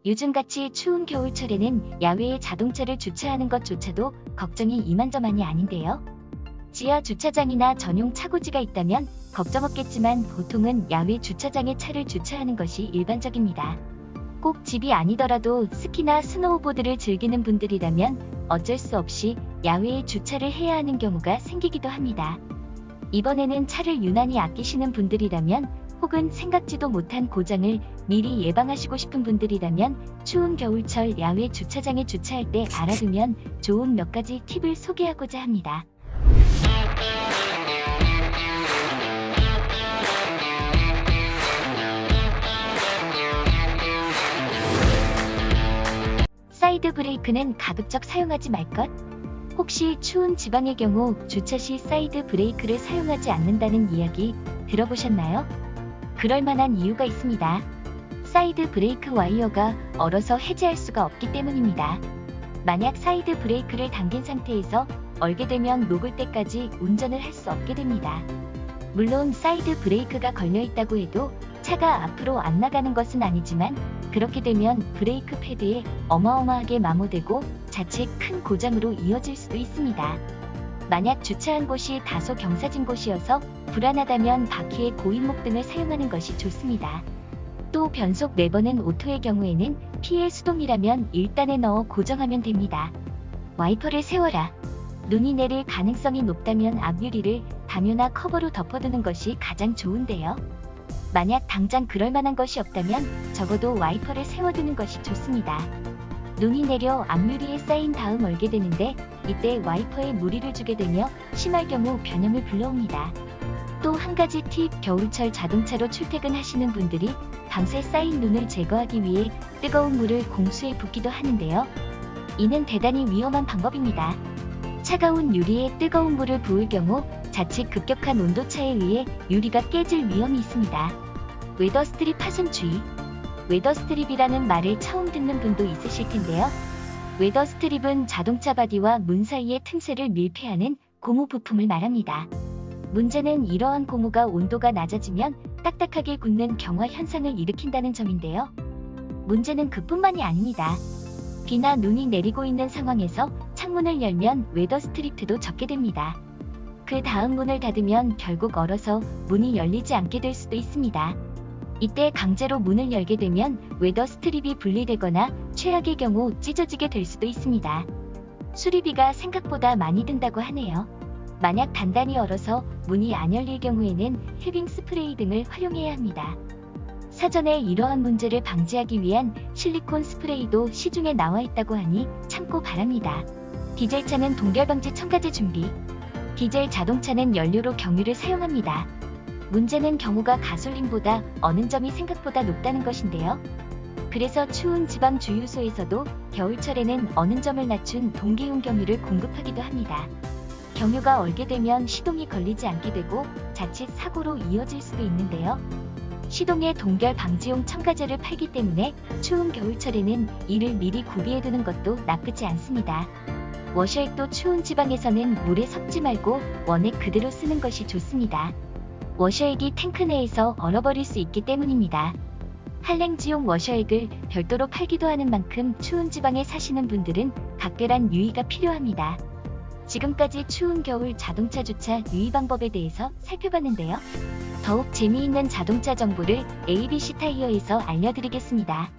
요즘같이 추운 겨울철에는 야외에 자동차를 주차하는 것조차도 걱정이 이만저만이 아닌데요. 지하 주차장이나 전용 차고지가 있다면 걱정 없겠지만 보통은 야외 주차장에 차를 주차하는 것이 일반적입니다. 꼭 집이 아니더라도 스키나 스노우보드를 즐기는 분들이라면 어쩔 수 없이 야외에 주차를 해야 하는 경우가 생기기도 합니다. 이번에는 차를 유난히 아끼시는 분들이라면 혹은 생각지도 못한 고장을 미리 예방하시고 싶은 분들이라면 추운 겨울철 야외 주차장에 주차할 때 알아두면 좋은 몇 가지 팁을 소개하고자 합니다. 사이드 브레이크는 가급적 사용하지 말 것? 혹시 추운 지방의 경우 주차 시 사이드 브레이크를 사용하지 않는다는 이야기 들어보셨나요? 그럴 만한 이유가 있습니다. 사이드 브레이크 와이어가 얼어서 해제할 수가 없기 때문입니다. 만약 사이드 브레이크를 당긴 상태에서 얼게 되면 녹을 때까지 운전을 할 수 없게 됩니다. 물론 사이드 브레이크가 걸려 있다고 해도 차가 앞으로 안 나가는 것은 아니지만 그렇게 되면 브레이크 패드에 어마어마하게 마모되고 자칫 큰 고장으로 이어질 수도 있습니다. 만약 주차한 곳이 다소 경사진 곳이어서 불안하다면 바퀴의 고인목 등을 사용하는 것이 좋습니다. 또 변속 레버는 오토의 경우에는 피해 수동이라면 1단에 넣어 고정하면 됩니다. 와이퍼를 세워라. 눈이 내릴 가능성이 높다면 앞유리를 담요나 커버로 덮어두는 것이 가장 좋은데요. 만약 당장 그럴 만한 것이 없다면 적어도 와이퍼를 세워두는 것이 좋습니다. 눈이 내려 앞유리에 쌓인 다음 얼게 되는데 이때 와이퍼에 무리를 주게 되며 심할 경우 변형을 불러옵니다. 또 한 가지 팁, 겨울철 자동차로 출퇴근하시는 분들이 밤새 쌓인 눈을 제거하기 위해 뜨거운 물을 공수에 붓기도 하는데요. 이는 대단히 위험한 방법입니다. 차가운 유리에 뜨거운 물을 부을 경우 자칫 급격한 온도차에 의해 유리가 깨질 위험이 있습니다. 웨더스트립 파손 주의. 웨더스트립이라는 말을 처음 듣는 분도 있으실 텐데요. 웨더스트립은 자동차 바디와 문 사이의 틈새를 밀폐하는 고무 부품을 말합니다. 문제는 이러한 고무가 온도가 낮아지면 딱딱하게 굳는 경화 현상을 일으킨다는 점인데요. 문제는 그뿐만이 아닙니다. 비나 눈이 내리고 있는 상황에서 창문을 열면 웨더스트립도 젖게 됩니다. 그 다음 문을 닫으면 결국 얼어서 문이 열리지 않게 될 수도 있습니다. 이때 강제로 문을 열게 되면 웨더 스트립이 분리되거나 최악의 경우 찢어지게 될 수도 있습니다. 수리비가 생각보다 많이 든다고 하네요. 만약 단단히 얼어서 문이 안 열릴 경우에는 헤빙 스프레이 등을 활용해야 합니다. 사전에 이러한 문제를 방지하기 위한 실리콘 스프레이도 시중에 나와 있다고 하니 참고 바랍니다. 디젤차는 동결방지 첨가제 준비. 디젤 자동차는 연료로 경유를 사용합니다. 문제는 경우가 가솔린보다 어는 점이 생각보다 높다는 것인데요. 그래서 추운 지방 주유소에서도 겨울철에는 어는 점을 낮춘 동기용 경유를 공급하기도 합니다. 경유가 얼게 되면 시동이 걸리지 않게 되고 자칫 사고로 이어질 수도 있는데요. 시동에 동결 방지용 첨가제를 팔기 때문에 추운 겨울철에는 이를 미리 구비해두는 것도 나쁘지 않습니다. 워셔액도 추운 지방에서는 물에 섞지 말고 원액 그대로 쓰는 것이 좋습니다. 워셔액이 탱크 내에서 얼어버릴 수 있기 때문입니다. 한랭지용 워셔액을 별도로 팔기도 하는 만큼 추운 지방에 사시는 분들은 각별한 유의가 필요합니다. 지금까지 추운 겨울 자동차 주차 유의 방법에 대해서 살펴봤는데요. 더욱 재미있는 자동차 정보를 ABC 타이어에서 알려드리겠습니다.